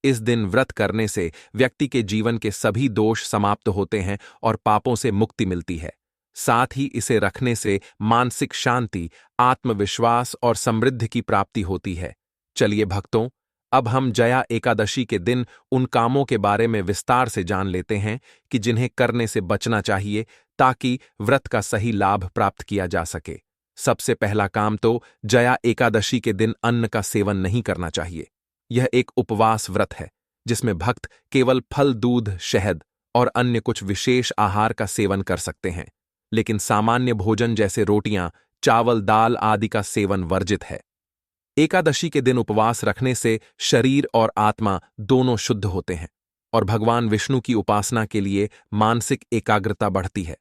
इस दिन व्रत करने से व्यक्ति के जीवन के सभी दोष समाप्त होते हैं और पापों से मुक्ति मिलती है। साथ ही इसे रखने से मानसिक शांति, आत्मविश्वास और समृद्धि की प्राप्ति होती है। चलिए भक्तों, अब हम जया एकादशी के दिन उन कामों के बारे में विस्तार से जान लेते हैं कि जिन्हें करने से बचना चाहिए ताकि व्रत का सही लाभ प्राप्त किया जा सके। सबसे पहला काम तो जया एकादशी के दिन अन्न का सेवन नहीं करना चाहिए। यह एक उपवास व्रत है जिसमें भक्त केवल फल, दूध, शहद और अन्य कुछ विशेष आहार का सेवन कर सकते हैं, लेकिन सामान्य भोजन जैसे रोटियां, चावल, दाल आदि का सेवन वर्जित है। एकादशी के दिन उपवास रखने से शरीर और आत्मा दोनों शुद्ध होते हैं और भगवान विष्णु की उपासना के लिए मानसिक एकाग्रता बढ़ती है।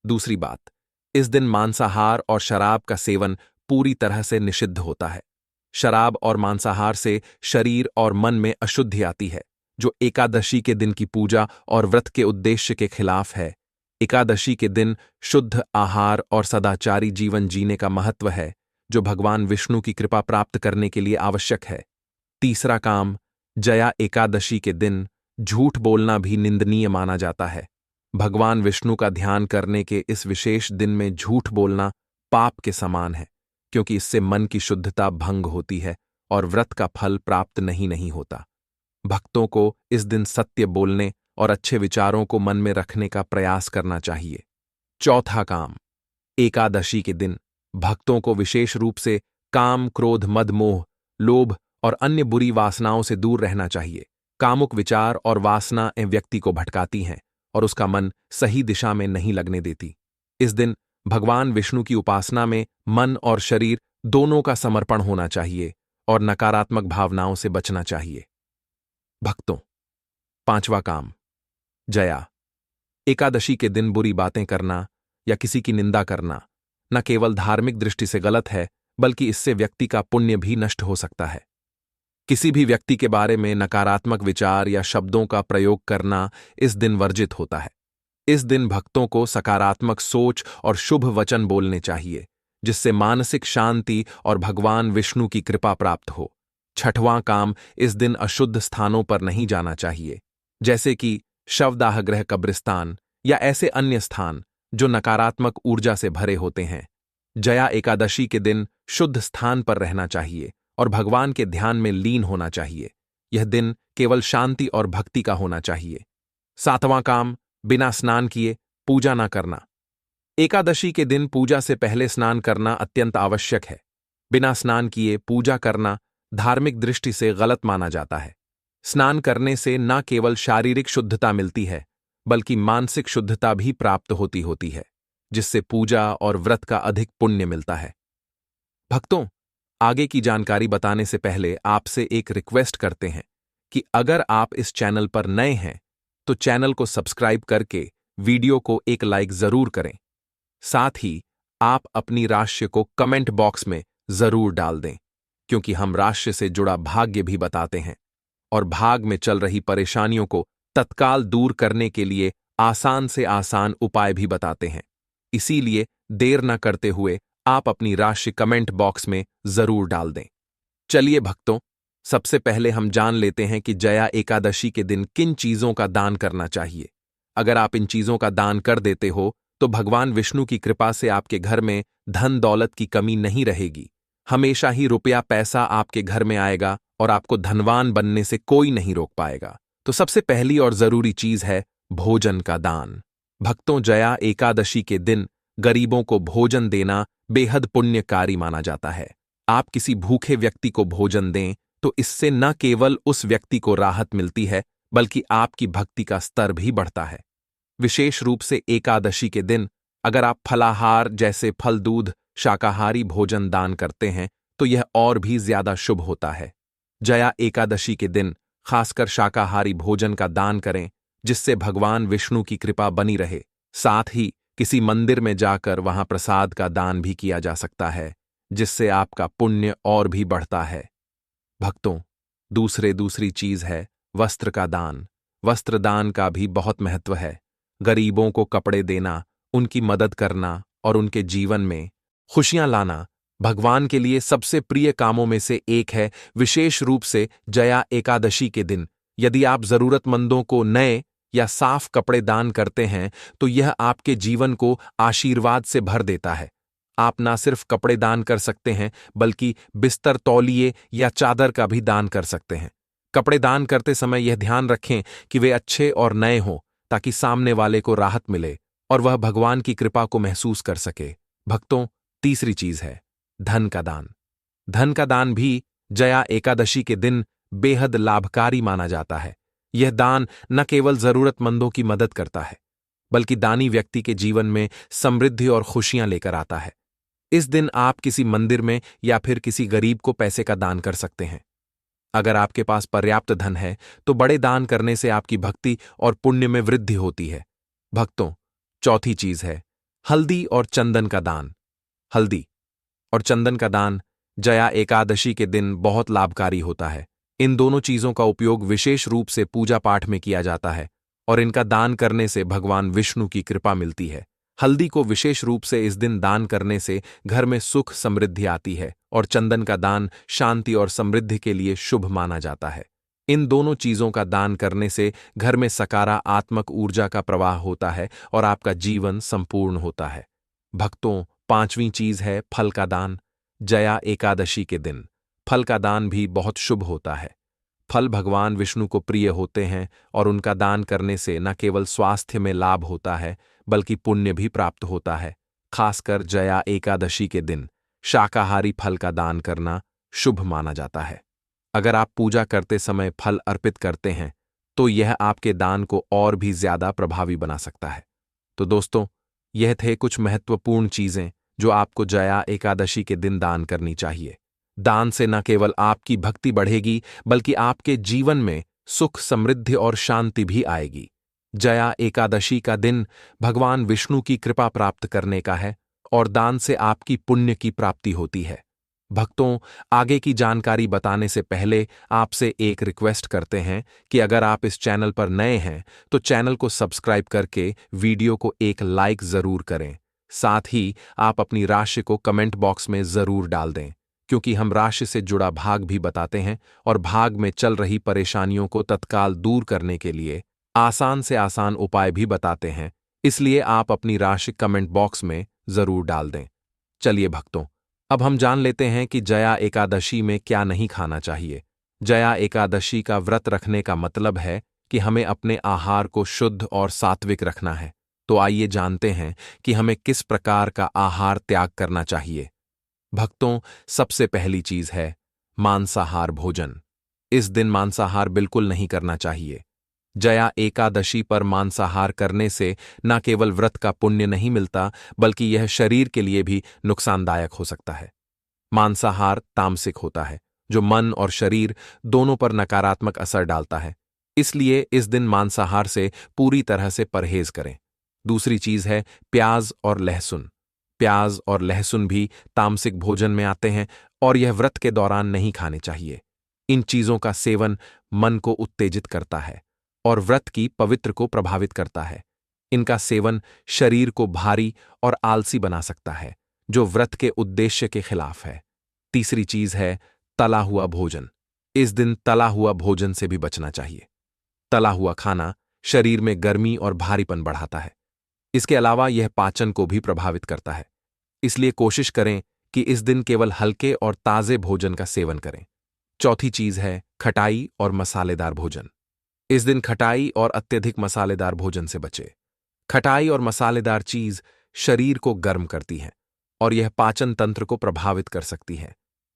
दूसरी बात, इस दिन मांसाहार और शराब का सेवन पूरी तरह से निषिद्ध होता है। शराब और मांसाहार से शरीर और मन में अशुद्धि आती है, जो एकादशी के दिन की पूजा और व्रत के उद्देश्य के खिलाफ है। एकादशी के दिन शुद्ध आहार और सदाचारी जीवन जीने का महत्व है, जो भगवान विष्णु की कृपा प्राप्त करने के लिए आवश्यक है। तीसरा काम, जया एकादशी के दिन झूठ बोलना भी निंदनीय माना जाता है। भगवान विष्णु का ध्यान करने के इस विशेष दिन में झूठ बोलना पाप के समान है, क्योंकि इससे मन की शुद्धता भंग होती है और व्रत का फल प्राप्त नहीं होता। भक्तों को इस दिन सत्य बोलने और अच्छे विचारों को मन में रखने का प्रयास करना चाहिए। चौथा काम, एकादशी के दिन भक्तों को विशेष रूप से काम, क्रोध, मद, मोह, लोभ और अन्य बुरी वासनाओं से दूर रहना चाहिए। कामुक विचार और वासनाएं व्यक्ति को भटकाती हैं और उसका मन सही दिशा में नहीं लगने देती। इस दिन भगवान विष्णु की उपासना में मन और शरीर दोनों का समर्पण होना चाहिए और नकारात्मक भावनाओं से बचना चाहिए। भक्तों, पांचवा काम, जया। एकादशी के दिन बुरी बातें करना या किसी की निंदा करना न केवल धार्मिक दृष्टि से गलत है, बल्कि इससे व्यक्ति का पुण्य भी नष्ट हो सकता है। किसी भी व्यक्ति के बारे में नकारात्मक विचार या शब्दों का प्रयोग करना इस दिन वर्जित होता है। इस दिन भक्तों को सकारात्मक सोच और शुभ वचन बोलने चाहिए, जिससे मानसिक शांति और भगवान विष्णु की कृपा प्राप्त हो। छठवां काम, इस दिन अशुद्ध स्थानों पर नहीं जाना चाहिए, जैसे कि शवदाह गृह, कब्रिस्तान या ऐसे अन्य स्थान जो नकारात्मक ऊर्जा से भरे होते हैं। जया एकादशी के दिन शुद्ध स्थान पर रहना चाहिए और भगवान के ध्यान में लीन होना चाहिए। यह दिन केवल शांति और भक्ति का होना चाहिए। सातवां काम, बिना स्नान किए पूजा न करना। एकादशी के दिन पूजा से पहले स्नान करना अत्यंत आवश्यक है। बिना स्नान किए पूजा करना धार्मिक दृष्टि से गलत माना जाता है। स्नान करने से न केवल शारीरिक शुद्धता मिलती है, बल्कि मानसिक शुद्धता भी प्राप्त होती है, जिससे पूजा और व्रत का अधिक पुण्य मिलता है। भक्तों, आगे की जानकारी बताने से पहले आपसे एक रिक्वेस्ट करते हैं कि अगर आप इस चैनल पर नए हैं तो चैनल को सब्सक्राइब करके वीडियो को एक लाइक जरूर करें। साथ ही आप अपनी राशि को कमेंट बॉक्स में जरूर डाल दें, क्योंकि हम राशि से जुड़ा भाग्य भी बताते हैं और भाग में चल रही परेशानियों को तत्काल दूर करने के लिए आसान से आसान उपाय भी बताते हैं। इसीलिए देर न करते हुए आप अपनी राशि कमेंट बॉक्स में जरूर डाल दें। चलिए भक्तों, सबसे पहले हम जान लेते हैं कि जया एकादशी के दिन किन चीजों का दान करना चाहिए। अगर आप इन चीजों का दान कर देते हो तो भगवान विष्णु की कृपा से आपके घर में धन दौलत की कमी नहीं रहेगी। हमेशा ही रुपया पैसा आपके घर में आएगा और आपको धनवान बनने से कोई नहीं रोक पाएगा। तो सबसे पहली और जरूरी चीज है भोजन का दान। भक्तों, जया एकादशी के दिन गरीबों को भोजन देना बेहद पुण्यकारी माना जाता है। आप किसी भूखे व्यक्ति को भोजन दें तो इससे न केवल उस व्यक्ति को राहत मिलती है, बल्कि आपकी भक्ति का स्तर भी बढ़ता है। विशेष रूप से एकादशी के दिन अगर आप फलाहार जैसे फल, दूध, शाकाहारी भोजन दान करते हैं तो यह और भी ज्यादा शुभ होता है। जया एकादशी के दिन खासकर शाकाहारी भोजन का दान करें, जिससे भगवान विष्णु की कृपा बनी रहे। साथ ही किसी मंदिर में जाकर वहां प्रसाद का दान भी किया जा सकता है, जिससे आपका पुण्य और भी बढ़ता है। भक्तों, दूसरी चीज है वस्त्र का दान। वस्त्र दान का भी बहुत महत्व है। गरीबों को कपड़े देना, उनकी मदद करना और उनके जीवन में खुशियां लाना भगवान के लिए सबसे प्रिय कामों में से एक है। विशेष रूप से जया एकादशी के दिन यदि आप जरूरतमंदों को नए या साफ कपड़े दान करते हैं तो यह आपके जीवन को आशीर्वाद से भर देता है। आप ना सिर्फ कपड़े दान कर सकते हैं, बल्कि बिस्तर, तौलिए या चादर का भी दान कर सकते हैं। कपड़े दान करते समय यह ध्यान रखें कि वे अच्छे और नए हों, ताकि सामने वाले को राहत मिले और वह भगवान की कृपा को महसूस कर सके। भक्तों, तीसरी चीज है धन का दान। धन का दान भी जया एकादशी के दिन बेहद लाभकारी माना जाता है। यह दान न केवल जरूरतमंदों की मदद करता है, बल्कि दानी व्यक्ति के जीवन में समृद्धि और खुशियां लेकर आता है। इस दिन आप किसी मंदिर में या फिर किसी गरीब को पैसे का दान कर सकते हैं। अगर आपके पास पर्याप्त धन है तो बड़े दान करने से आपकी भक्ति और पुण्य में वृद्धि होती है। भक्तों, चौथी चीज है हल्दी और चंदन का दान। हल्दी और चंदन का दान जया एकादशी के दिन बहुत लाभकारी होता है। इन दोनों चीजों का उपयोग विशेष रूप से पूजा पाठ में किया जाता है और इनका दान करने से भगवान विष्णु की कृपा मिलती है। हल्दी को विशेष रूप से इस दिन दान करने से घर में सुख समृद्धि आती है और चंदन का दान शांति और समृद्धि के लिए शुभ माना जाता है। इन दोनों चीजों का दान करने से घर में सकारात्मक ऊर्जा का प्रवाह होता है और आपका जीवन संपूर्ण होता है। भक्तों, पांचवीं चीज है फल का दान। जया एकादशी के दिन फल का दान भी बहुत शुभ होता है। फल भगवान विष्णु को प्रिय होते हैं और उनका दान करने से न केवल स्वास्थ्य में लाभ होता है बल्कि पुण्य भी प्राप्त होता है। खासकर जया एकादशी के दिन शाकाहारी फल का दान करना शुभ माना जाता है। अगर आप पूजा करते समय फल अर्पित करते हैं तो यह आपके दान को और भी ज्यादा प्रभावी बना सकता है। तो दोस्तों, यह थे कुछ महत्वपूर्ण चीजें जो आपको जया एकादशी के दिन दान करनी चाहिए। दान से न केवल आपकी भक्ति बढ़ेगी बल्कि आपके जीवन में सुख, समृद्धि और शांति भी आएगी। जया एकादशी का दिन भगवान विष्णु की कृपा प्राप्त करने का है और दान से आपकी पुण्य की प्राप्ति होती है। भक्तों, आगे की जानकारी बताने से पहले आपसे एक रिक्वेस्ट करते हैं कि अगर आप इस चैनल पर नए हैं तो चैनल को सब्सक्राइब करके वीडियो को एक लाइक जरूर करें। साथ ही आप अपनी राशि को कमेंट बॉक्स में जरूर डाल दें, क्योंकि हम राशि से जुड़ा भाग भी बताते हैं और भाग में चल रही परेशानियों को तत्काल दूर करने के लिए आसान से आसान उपाय भी बताते हैं। इसलिए आप अपनी राशि कमेंट बॉक्स में जरूर डाल दें। चलिए भक्तों, अब हम जान लेते हैं कि जया एकादशी में क्या नहीं खाना चाहिए। जया एकादशी का व्रत रखने का मतलब है कि हमें अपने आहार को शुद्ध और सात्विक रखना है। तो आइए जानते हैं कि हमें किस प्रकार का आहार त्याग करना चाहिए। भक्तों, सबसे पहली चीज है मांसाहार भोजन। इस दिन मांसाहार बिल्कुल नहीं करना चाहिए। जया एकादशी पर मांसाहार करने से न केवल व्रत का पुण्य नहीं मिलता बल्कि यह शरीर के लिए भी नुकसानदायक हो सकता है। मांसाहार तामसिक होता है जो मन और शरीर दोनों पर नकारात्मक असर डालता है। इसलिए इस दिन मांसाहार से पूरी तरह से परहेज करें। दूसरी चीज है प्याज और लहसुन। प्याज और लहसुन भी तामसिक भोजन में आते हैं और यह व्रत के दौरान नहीं खाने चाहिए। इन चीजों का सेवन मन को उत्तेजित करता है और व्रत की पवित्र को प्रभावित करता है। इनका सेवन शरीर को भारी और आलसी बना सकता है, जो व्रत के उद्देश्य के खिलाफ है। तीसरी चीज है तला हुआ भोजन। इस दिन तला हुआ भोजन से भी बचना चाहिए। तला हुआ खाना शरीर में गर्मी और भारीपन बढ़ाता है। इसके अलावा यह पाचन को भी प्रभावित करता है। इसलिए कोशिश करें कि इस दिन केवल हल्के और ताजे भोजन का सेवन करें। चौथी चीज है खटाई और मसालेदार भोजन। इस दिन खटाई और अत्यधिक मसालेदार भोजन से बचें। खटाई और मसालेदार चीज शरीर को गर्म करती हैं और यह पाचन तंत्र को प्रभावित कर सकती है।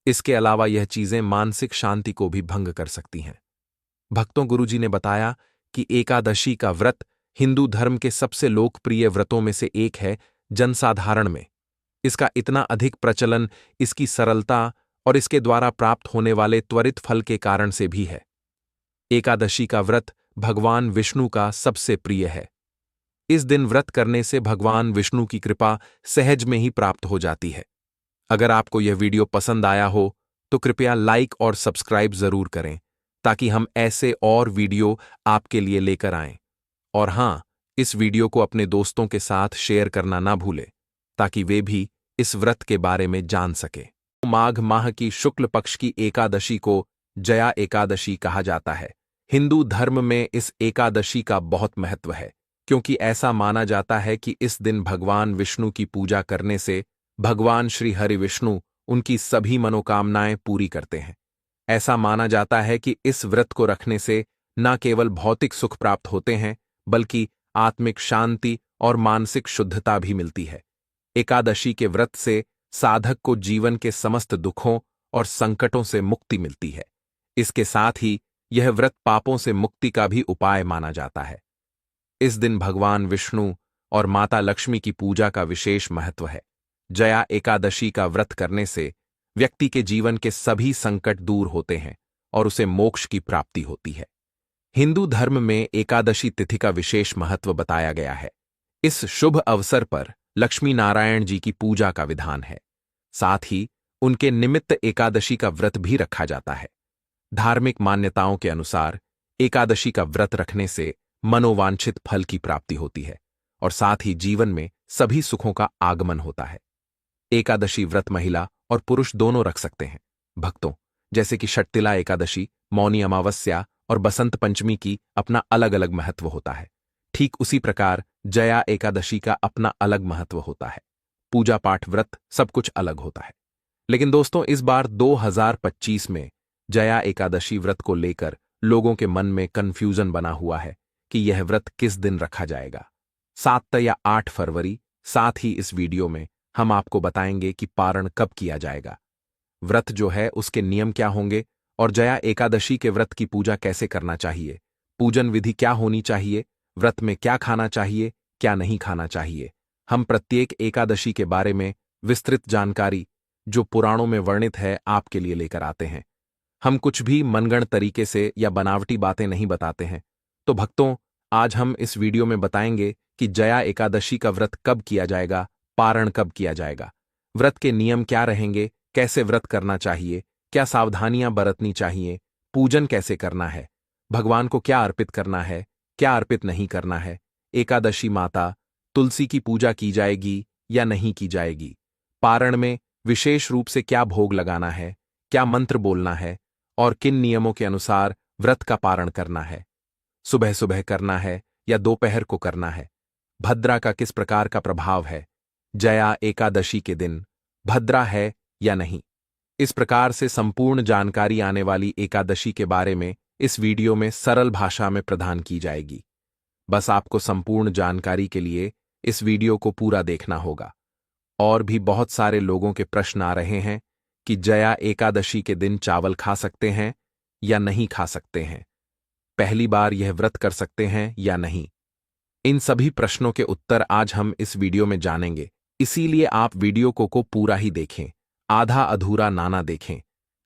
इसके अलावा यह चीजें मानसिक शांति को भी भंग कर सकती हैं। भक्तों, गुरुजी ने बताया कि एकादशी का व्रत हिंदू धर्म के सबसे लोकप्रिय व्रतों में से एक है। जनसाधारण में इसका इतना अधिक प्रचलन इसकी सरलता और इसके द्वारा प्राप्त होने वाले त्वरित फल के कारण से भी है। एकादशी का व्रत भगवान विष्णु का सबसे प्रिय है। इस दिन व्रत करने से भगवान विष्णु की कृपा सहज में ही प्राप्त हो जाती है। अगर आपको यह वीडियो पसंद आया हो तो कृपया लाइक और सब्सक्राइब जरूर करें ताकि हम ऐसे और वीडियो आपके लिए लेकर आएं। और हां, इस वीडियो को अपने दोस्तों के साथ शेयर करना ना भूलें ताकि वे भी इस व्रत के बारे में जान सके। माघ माह की शुक्ल पक्ष की एकादशी को जया एकादशी कहा जाता है। हिंदू धर्म में इस एकादशी का बहुत महत्व है, क्योंकि ऐसा माना जाता है कि इस दिन भगवान विष्णु की पूजा करने से भगवान श्री हरि विष्णु उनकी सभी मनोकामनाएं पूरी करते हैं। ऐसा माना जाता है कि इस व्रत को रखने से न केवल भौतिक सुख प्राप्त होते हैं बल्कि आत्मिक शांति और मानसिक शुद्धता भी मिलती है। एकादशी के व्रत से साधक को जीवन के समस्त दुखों और संकटों से मुक्ति मिलती है। इसके साथ ही यह व्रत पापों से मुक्ति का भी उपाय माना जाता है। इस दिन भगवान विष्णु और माता लक्ष्मी की पूजा का विशेष महत्व है। जया एकादशी का व्रत करने से व्यक्ति के जीवन के सभी संकट दूर होते हैं और उसे मोक्ष की प्राप्ति होती है। हिंदू धर्म में एकादशी तिथि का विशेष महत्व बताया गया है। इस शुभ अवसर पर लक्ष्मी नारायण जी की पूजा का विधान है। साथ ही उनके निमित्त एकादशी का व्रत भी रखा जाता है। धार्मिक मान्यताओं के अनुसार एकादशी का व्रत रखने से मनोवांछित फल की प्राप्ति होती है और साथ ही जीवन में सभी सुखों का आगमन होता है। एकादशी व्रत महिला और पुरुष दोनों रख सकते हैं। भक्तों, जैसे कि षटतिला एकादशी, मौनी अमावस्या और बसंत पंचमी की अपना अलग अलग महत्व होता है, ठीक उसी प्रकार जया एकादशी का अपना अलग महत्व होता है। पूजा पाठ व्रत सब कुछ अलग होता है। लेकिन दोस्तों, इस बार 2025 में जया एकादशी व्रत को लेकर लोगों के मन में कंफ्यूजन बना हुआ है कि यह व्रत किस दिन रखा जाएगा, 7 या 8 फरवरी। साथ ही इस वीडियो में हम आपको बताएंगे कि पारण कब किया जाएगा, व्रत जो है उसके नियम क्या होंगे, और जया एकादशी के व्रत की पूजा कैसे करना चाहिए, पूजन विधि क्या होनी चाहिए, व्रत में क्या खाना चाहिए, क्या नहीं खाना चाहिए। हम प्रत्येक एकादशी के बारे में विस्तृत जानकारी जो पुराणों में वर्णित है आपके लिए लेकर आते हैं। हम कुछ भी मनगढ़ तरीके से या बनावटी बातें नहीं बताते हैं। तो भक्तों, आज हम इस वीडियो में बताएंगे कि जया एकादशी का व्रत कब किया जाएगा, पारण कब किया जाएगा, व्रत के नियम क्या रहेंगे, कैसे व्रत करना चाहिए, क्या सावधानियां बरतनी चाहिए, पूजन कैसे करना है, भगवान को क्या अर्पित करना है, क्या अर्पित नहीं करना है, एकादशी माता तुलसी की पूजा की जाएगी या नहीं की जाएगी, पारण में विशेष रूप से क्या भोग लगाना है, क्या मंत्र बोलना है, और किन नियमों के अनुसार व्रत का पारण करना है, सुबह सुबह करना है या दोपहर को करना है, भद्रा का किस प्रकार का प्रभाव है, जया एकादशी के दिन भद्रा है या नहीं। इस प्रकार से संपूर्ण जानकारी आने वाली एकादशी के बारे में इस वीडियो में सरल भाषा में प्रदान की जाएगी। बस आपको संपूर्ण जानकारी के लिए इस वीडियो को पूरा देखना होगा। और भी बहुत सारे लोगों के प्रश्न आ रहे हैं कि जया एकादशी के दिन चावल खा सकते हैं या नहीं खा सकते हैं, पहली बार यह व्रत कर सकते हैं या नहीं। इन सभी प्रश्नों के उत्तर आज हम इस वीडियो में जानेंगे, इसीलिए आप वीडियो को पूरा ही देखें, आधा अधूरा ना देखें।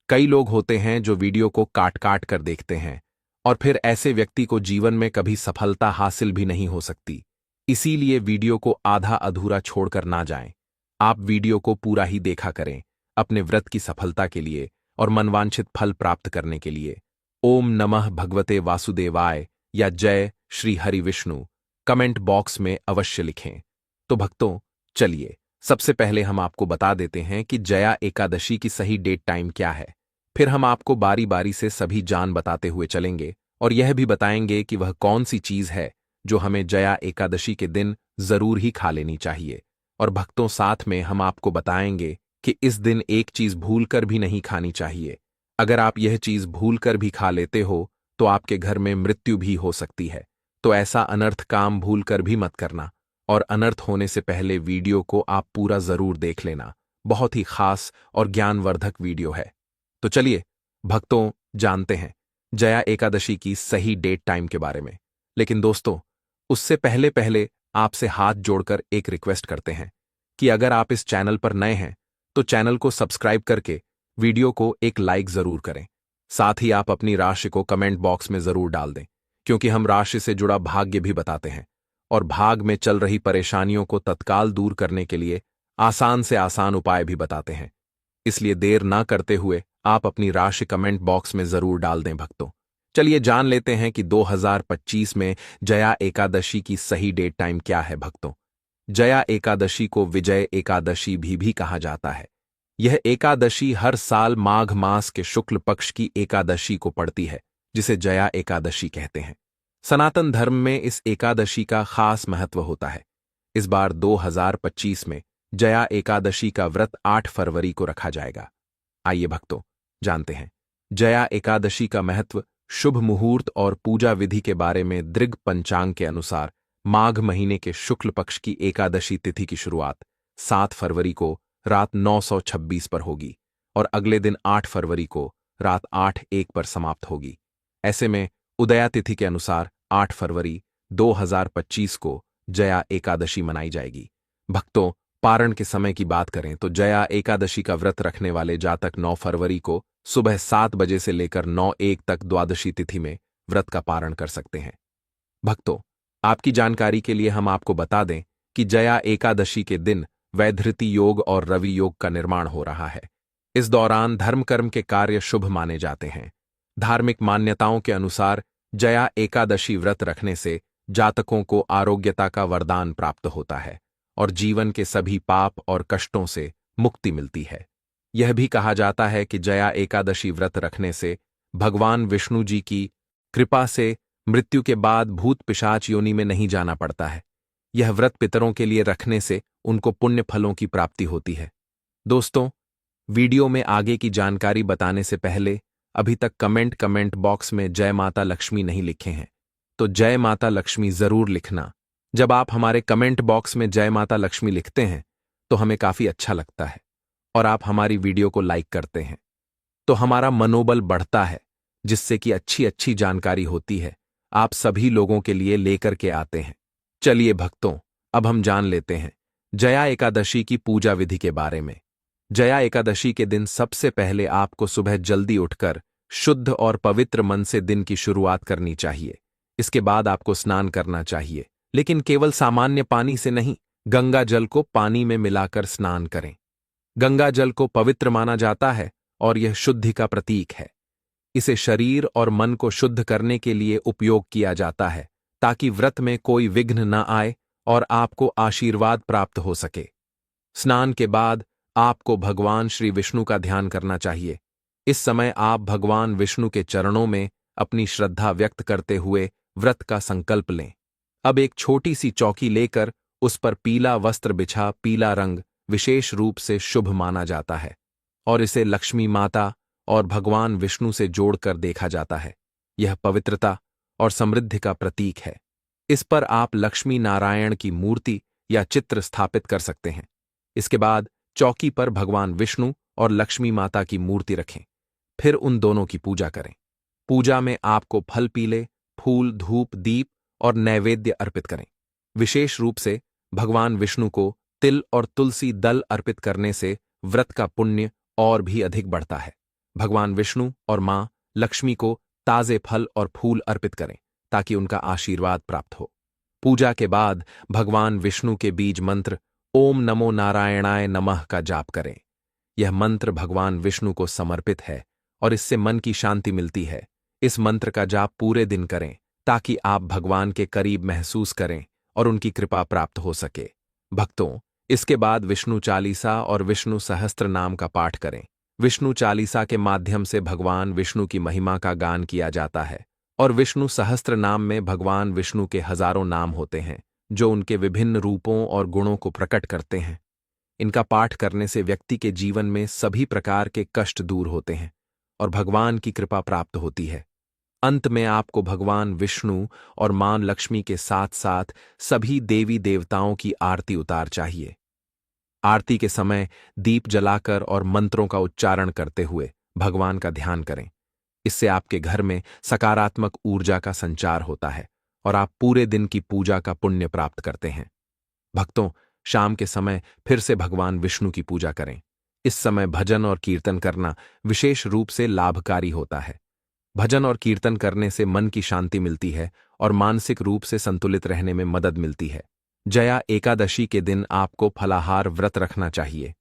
कई लोग होते हैं जो वीडियो को काट काट कर देखते हैं और फिर ऐसे व्यक्ति को जीवन में कभी सफलता हासिल भी नहीं हो सकती। इसीलिए वीडियो को आधा अधूरा छोड़कर ना जाएं। आप वीडियो को पूरा ही देखा करें अपने व्रत की सफलता के लिए और मनवांछित फल प्राप्त करने के लिए। ओम नमः भगवते वासुदेवाय या जय श्री हरि विष्णु कमेंट बॉक्स में अवश्य लिखें। तो भक्तों, चलिए सबसे पहले हम आपको बता देते हैं कि जया एकादशी की सही डेट टाइम क्या है। फिर हम आपको बारी बारी से सभी जान बताते हुए चलेंगे और यह भी बताएंगे कि वह कौन सी चीज है जो हमें जया एकादशी के दिन जरूर ही खा लेनी चाहिए। और भक्तों, साथ में हम आपको बताएंगे कि इस दिन एक चीज भूलकर भी नहीं खानी चाहिए। अगर आप यह चीज भूलकर भी खा लेते हो तो आपके घर में मृत्यु भी हो सकती है। तो ऐसा अनर्थ काम भूलकर भी मत करना, और अनर्थ होने से पहले वीडियो को आप पूरा जरूर देख लेना। बहुत ही खास और ज्ञानवर्धक वीडियो है। तो चलिए भक्तों, जानते हैं जया एकादशी की सही डेट टाइम के बारे में। लेकिन दोस्तों, उससे पहले पहले आपसे हाथ जोड़कर एक रिक्वेस्ट करते हैं कि अगर आप इस चैनल पर नए हैं तो चैनल को सब्सक्राइब करके वीडियो को एक लाइक जरूर करें। साथ ही आप अपनी राशि को कमेंट बॉक्स में जरूर डाल दें, क्योंकि हम राशि से जुड़ा भाग्य भी बताते हैं और भाग में चल रही परेशानियों को तत्काल दूर करने के लिए आसान से आसान उपाय भी बताते हैं। इसलिए देर ना करते हुए आप अपनी राशि कमेंट बॉक्स में जरूर डाल दें भक्तों। चलिए जान लेते हैं कि 2025 में जया एकादशी की सही डेट टाइम क्या है भक्तों। जया एकादशी को विजय एकादशी भी कहा जाता है। यह एकादशी हर साल माघ मास के शुक्ल पक्ष की एकादशी को पड़ती है, जिसे जया एकादशी कहते हैं। सनातन धर्म में इस एकादशी का खास महत्व होता है। इस बार 2025 में जया एकादशी का व्रत 8 फरवरी को रखा जाएगा। आइए भक्तों, जानते हैं जया एकादशी का महत्व, शुभ मुहूर्त और पूजा विधि के बारे में। दृग पंचांग के अनुसार माघ महीने के शुक्ल पक्ष की एकादशी तिथि की शुरुआत 7 फरवरी को रात 9:26 पर होगी और अगले दिन 8 फरवरी को रात 8:01 पर समाप्त होगी। ऐसे में उदया तिथि के अनुसार 8 फरवरी 2025 को जया एकादशी मनाई जाएगी। भक्तों, पारण के समय की बात करें तो जया एकादशी का व्रत रखने वाले जातक 9 फरवरी को सुबह 7 बजे से लेकर 9:01 तक द्वादशी तिथि में व्रत का पारण कर सकते हैं। भक्तों, आपकी जानकारी के लिए हम आपको बता दें कि जया एकादशी के दिन वैधृति योग और रवि योग का निर्माण हो रहा है। इस दौरान धर्म कर्म के कार्य शुभ माने जाते हैं। धार्मिक मान्यताओं के अनुसार जया एकादशी व्रत रखने से जातकों को आरोग्यता का वरदान प्राप्त होता है और जीवन के सभी पाप और कष्टों से मुक्ति मिलती है। यह भी कहा जाता है कि जया एकादशी व्रत रखने से भगवान विष्णु जी की कृपा से मृत्यु के बाद भूत पिशाच योनि में नहीं जाना पड़ता है। यह व्रत पितरों के लिए रखने से उनको पुण्य फलों की प्राप्ति होती है। दोस्तों, वीडियो में आगे की जानकारी बताने से पहले अभी तक कमेंट बॉक्स में जय माता लक्ष्मी नहीं लिखे हैं तो जय माता लक्ष्मी जरूर लिखना। जब आप हमारे कमेंट बॉक्स में जय माता लक्ष्मी लिखते हैं तो हमें काफी अच्छा लगता है और आप हमारी वीडियो को लाइक करते हैं तो हमारा मनोबल बढ़ता है, जिससे कि अच्छी अच्छी जानकारी होती है आप सभी लोगों के लिए लेकर के आते हैं। चलिए भक्तों, अब हम जान लेते हैं जया एकादशी की पूजा विधि के बारे में। जया एकादशी के दिन सबसे पहले आपको सुबह जल्दी उठकर शुद्ध और पवित्र मन से दिन की शुरुआत करनी चाहिए। इसके बाद आपको स्नान करना चाहिए, लेकिन केवल सामान्य पानी से नहीं, गंगा जल को पानी में मिलाकर स्नान करें। गंगा जल को पवित्र माना जाता है और यह शुद्धि का प्रतीक है। इसे शरीर और मन को शुद्ध करने के लिए उपयोग किया जाता है ताकि व्रत में कोई विघ्न न आए और आपको आशीर्वाद प्राप्त हो सके। स्नान के बाद आपको भगवान श्री विष्णु का ध्यान करना चाहिए। इस समय आप भगवान विष्णु के चरणों में अपनी श्रद्धा व्यक्त करते हुए व्रत का संकल्प लें। अब एक छोटी सी चौकी लेकर उस पर पीला वस्त्र बिछा, पीला रंग विशेष रूप से शुभ माना जाता है और इसे लक्ष्मी माता और भगवान विष्णु से जोड़कर देखा जाता है। यह पवित्रता और समृद्धि का प्रतीक है। इस पर आप लक्ष्मी नारायण की मूर्ति या चित्र स्थापित कर सकते हैं। इसके बाद चौकी पर भगवान विष्णु और लक्ष्मी माता की मूर्ति रखें, फिर उन दोनों की पूजा करें। पूजा में आपको फल, पीले फूल, धूप, दीप और नैवेद्य अर्पित करें। विशेष रूप से भगवान विष्णु को तिल और तुलसी दल अर्पित करने से व्रत का पुण्य और भी अधिक बढ़ता है। भगवान विष्णु और मां लक्ष्मी को ताजे फल और फूल अर्पित करें ताकि उनका आशीर्वाद प्राप्त हो। पूजा के बाद भगवान विष्णु के बीज मंत्र ओम नमो नारायणाय नमः का जाप करें। यह मंत्र भगवान विष्णु को समर्पित है और इससे मन की शांति मिलती है। इस मंत्र का जाप पूरे दिन करें ताकि आप भगवान के करीब महसूस करें और उनकी कृपा प्राप्त हो सके। भक्तों, इसके बाद विष्णु चालीसा और विष्णु सहस्त्र नाम का पाठ करें। विष्णु चालीसा के माध्यम से भगवान विष्णु की महिमा का गान किया जाता है और विष्णु सहस्त्र नाम में भगवान विष्णु के हजारों नाम होते हैं जो उनके विभिन्न रूपों और गुणों को प्रकट करते हैं। इनका पाठ करने से व्यक्ति के जीवन में सभी प्रकार के कष्ट दूर होते हैं और भगवान की कृपा प्राप्त होती है। अंत में आपको भगवान विष्णु और मां लक्ष्मी के साथ साथ सभी देवी देवताओं की आरती उतार चाहिए। आरती के समय दीप जलाकर और मंत्रों का उच्चारण करते हुए भगवान का ध्यान करें। इससे आपके घर में सकारात्मक ऊर्जा का संचार होता है और आप पूरे दिन की पूजा का पुण्य प्राप्त करते हैं। भक्तों, शाम के समय फिर से भगवान विष्णु की पूजा करें। इस समय भजन और कीर्तन करना विशेष रूप से लाभकारी होता है। भजन और कीर्तन करने से मन की शांति मिलती है और मानसिक रूप से संतुलित रहने में मदद मिलती है। जया एकादशी के दिन आपको फलाहार व्रत रखना चाहिए।